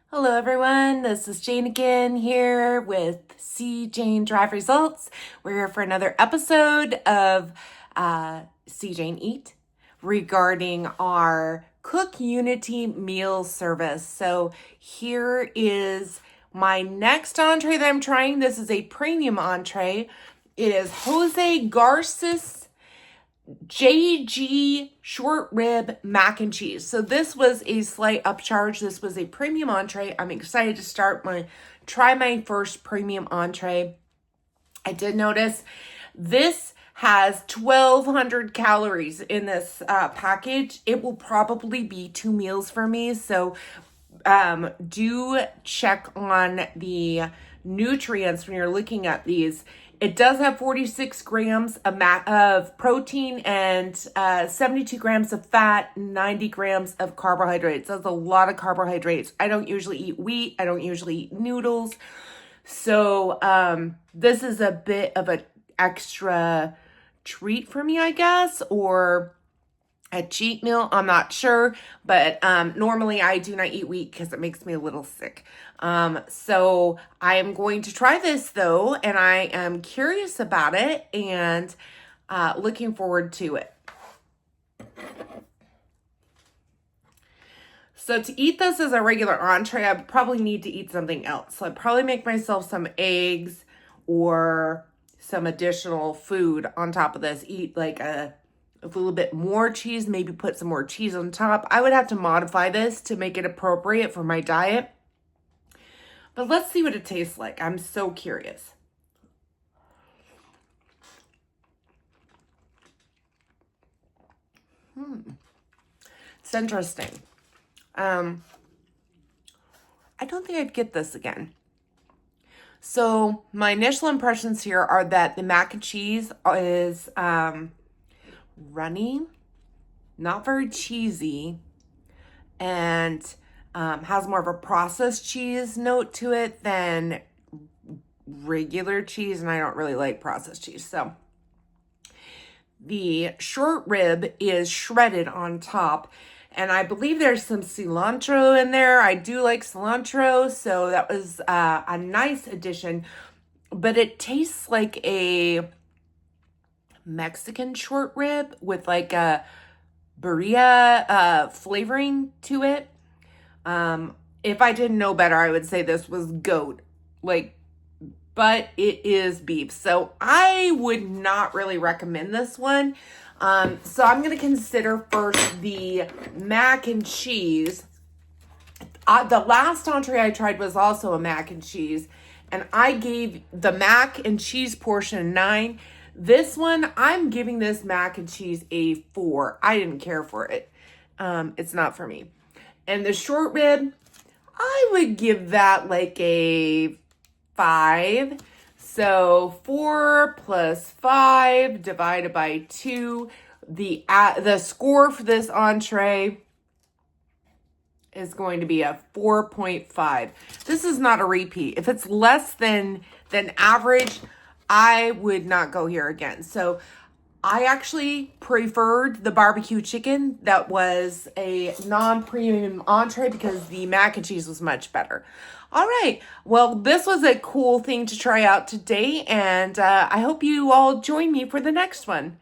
Hello everyone, this is Jane again here with C. Jane Drive Results. We're here for another episode of C. Jane Eat regarding our Cook Unity meal service. So here is my next entree that I'm trying. This is a premium entree. It is Jose Garces JG short rib mac and cheese. So this was a slight upcharge. This was a premium entree. I'm excited to try my first premium entree. I did notice this has 1,200 calories in this package. It will probably be 2 meals for me. So do check on the nutrients when you're looking at these. It does have 46 grams of protein and 72 grams of fat, 90 grams of carbohydrates. That's a lot of carbohydrates. I don't usually eat wheat. I don't usually eat noodles. So this is a bit of an extra treat for me, I guess, or a cheat meal. I'm not sure, but normally I do not eat wheat because it makes me a little sick. So I am going to try this though, and I am curious about it and looking forward to it. So to eat this as a regular entree, I probably need to eat something else. So I'd probably make myself some eggs or some additional food on top of this. Eat like a little bit more cheese, maybe put some more cheese on top. I would have to modify this to make it appropriate for my diet. But let's see what it tastes like. I'm so curious. It's interesting. I don't think I'd get this again. So my initial impressions here are that the mac and cheese is runny, not very cheesy, and has more of a processed cheese note to it than regular cheese, and I don't really like processed cheese. So the short rib is shredded on top, and I believe there's some cilantro in there. I do like cilantro, so that was a nice addition, but it tastes like a Mexican short rib with like a birria flavoring to it. If I didn't know better, I would say this was goat, but it is beef. So I would not really recommend this one. So I'm going to consider first the mac and cheese. The last entree I tried was also a mac and cheese, and I gave the mac and cheese portion a 9. This one, I'm giving this mac and cheese a 4. I didn't care for it. It's not for me. And the short rib, I would give that like a 5. So 4 plus 5 divided by 2. The score for this entree is going to be a 4.5. This is not a repeat. If it's less than average, I would not go here again. So I actually preferred the barbecue chicken that was a non-premium entree because the mac and cheese was much better. All right. Well, this was a cool thing to try out today, and I hope you all join me for the next one.